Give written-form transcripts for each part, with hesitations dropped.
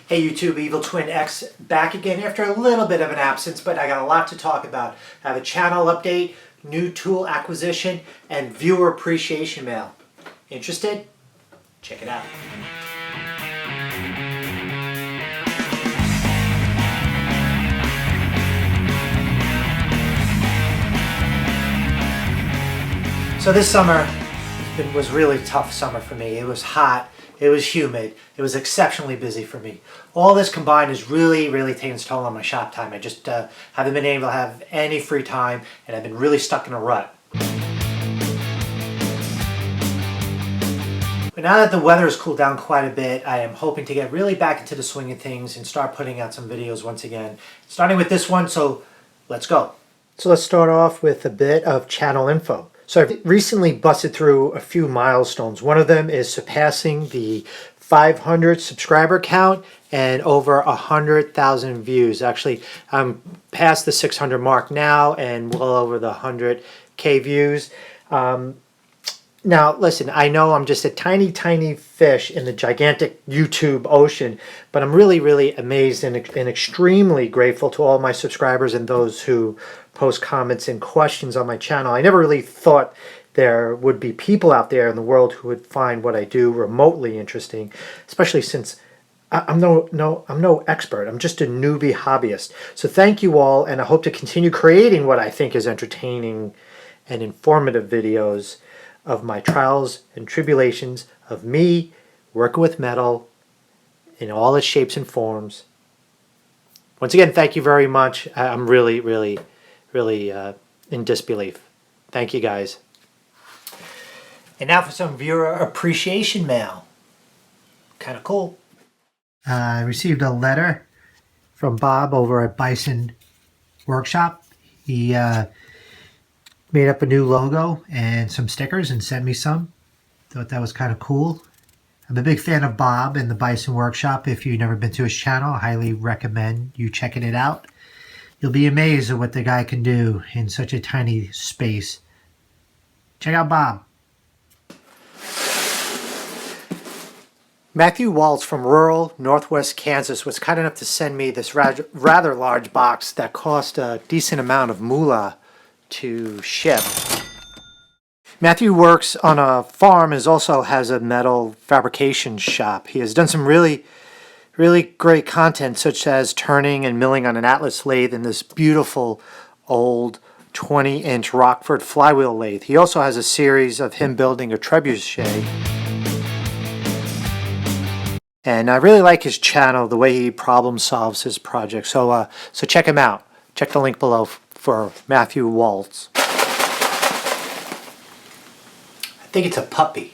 Hey YouTube, eviltwinx back again after a little bit of an absence, but I got a lot to talk about. I have a channel update, new tool acquisition, and viewer appreciation mail. Interested? Check it out. So this summer was really tough summer for me. It was hot, it was humid, it was exceptionally busy for me. All this combined is really taking its toll on my shop time. I just haven't been able to have any free time, and I've been really stuck in a rut. But now that the weather has cooled down quite a bit, I am hoping to get really back into the swing of things and start putting out some videos once again. Starting with this one, so let's go. So let's start off with a bit of channel info. So I've recently busted through a few milestones. One of them is surpassing the 500 subscriber count and over 100,000 views. Actually, I'm past the 600 mark now and well over the 100K views. Now, listen, I know I'm just a tiny fish in the gigantic YouTube ocean, but I'm really amazed and extremely grateful to all my subscribers and those who post comments and questions on my channel. I never really thought there would be people out there in the world who would find what I do remotely interesting, especially since I'm no expert. I'm just a newbie hobbyist. So thank you all, and I hope to continue creating what I think is entertaining and informative videos of my trials and tribulations of me working with metal in all its shapes and forms. Once again, thank you very much. I'm really in disbelief. Thank you guys. And now for some viewer appreciation mail. Kind of cool. I received a letter from Bob over at Bison Workshop. He made up a new logo and some stickers and sent me some. Thought that was kind of cool. I'm a big fan of Bob and the Bison Workshop. If you've never been to his channel, I highly recommend you checking it out. You'll be amazed at what the guy can do in such a tiny space. Check out Bob. Matthew Waltz from rural northwest Kansas was kind enough to send me this rather large box that cost a decent amount of moolah to ship. Matthew works on a farm and also has a metal fabrication shop. He has done some really great content, such as turning and milling on an Atlas lathe in this beautiful old 20-inch Rockford flywheel lathe. He also has a series of him building a trebuchet. And I really like his channel, the way he problem solves his projects. So check him out. Check the link below for Matthew Waltz. I think it's a puppy.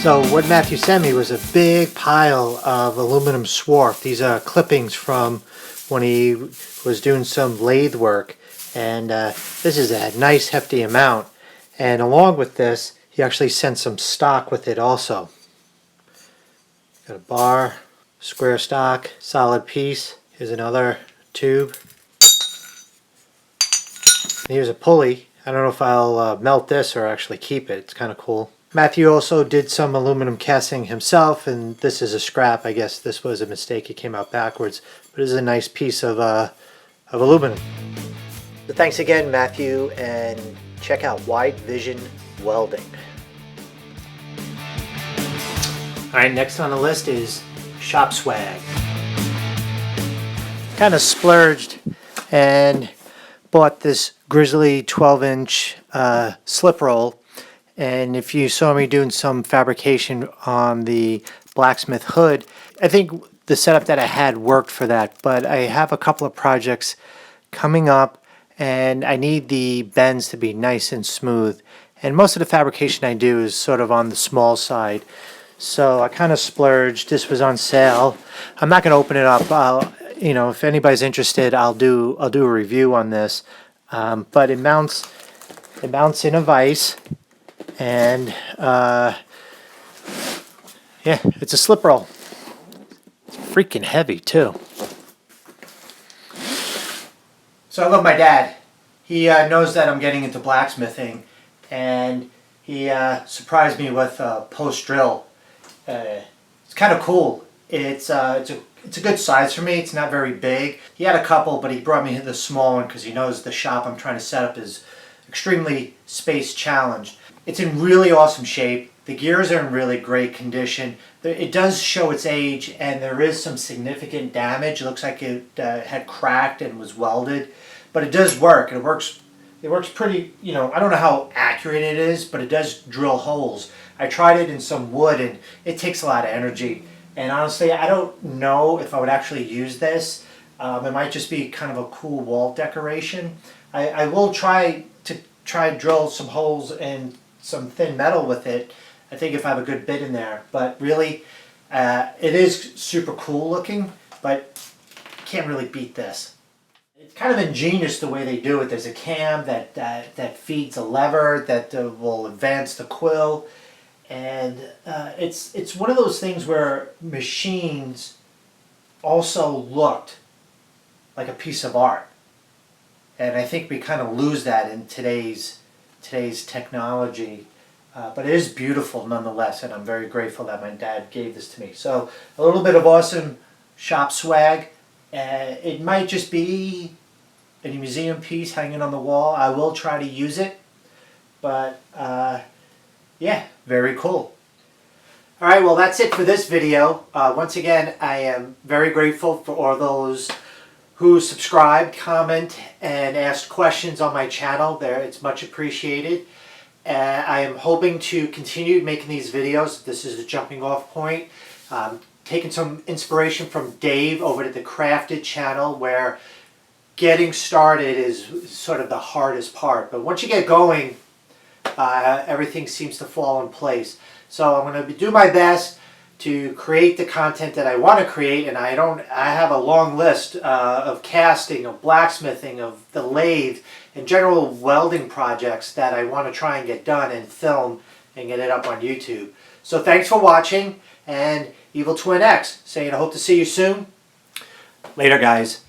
So what Matthew sent me was a big pile of aluminum swarf. These are clippings from when he was doing some lathe work. And this is a nice hefty amount. And along with this, he actually sent some stock with it also. Got a bar, square stock, solid piece. Here's another tube. And here's a pulley. I don't know if I'll melt this or actually keep it. It's kind of cool. Matthew also did some aluminum casting himself, and this is a scrap. I guess this was a mistake. It came out backwards. But it is a nice piece of aluminum. So thanks again, Matthew, and check out Wide Vision Welding. Alright, next on the list is Shop Swag. Kind of splurged and bought this Grizzly 12-inch slip roll. And if you saw me doing some fabrication on the blacksmith hood, I think the setup that I had worked for that. But I have a couple of projects coming up, and I need the bends to be nice and smooth. And most of the fabrication I do is sort of on the small side. So I kind of splurged. This was on sale. I'm not going to open it up. You know, if anybody's interested, I'll do a review on this. But it mounts in a vise, and yeah, it's a slip roll. freaking heavy too. So I love my dad. He knows that I'm getting into blacksmithing, and he surprised me with a post drill. It's kind of cool. It's a good size for me. It's not very big. He had a couple, but he brought me the small one because he knows the shop I'm trying to set up is extremely space challenged. It's in really awesome shape. The gears are in really great condition. It does show its age, and there is some significant damage. It looks like it had cracked and was welded, but it does work. It works pretty, you know, I don't know how accurate it is, but it does drill holes. I tried it in some wood, and it takes a lot of energy. And honestly, I don't know if I would actually use this. It might just be kind of a cool wall decoration. I will try drill some holes in some thin metal with it. I think if I have a good bit in there. But really, it is super cool looking, but can't really beat this. It's kind of ingenious the way they do it. There's a cam that feeds a lever that will advance the quill. And it's one of those things where machines also looked like a piece of art. And I think we kind of lose that in today's technology. But it is beautiful nonetheless, and I'm very grateful that my dad gave this to me. So a little bit of awesome shop swag. It might just be a museum piece hanging on the wall. I will try to use it, but yeah, very cool. All right, well, that's it for this video. Once again, I am very grateful for all those who subscribed, comment, and asked questions on my channel. It's much appreciated. I am hoping to continue making these videos. This is a jumping off point. Taking some inspiration from Dave over at the Crafted channel, where getting started is sort of the hardest part. But once you get going, everything seems to fall in place. So I'm going to do my best to create the content that I want to create, and I have a long list of casting, of blacksmithing, of the lathe, and general welding projects that I want to try and get done and film and get it up on YouTube. So thanks for watching, and eviltwinx saying I hope to see you soon. Later, guys.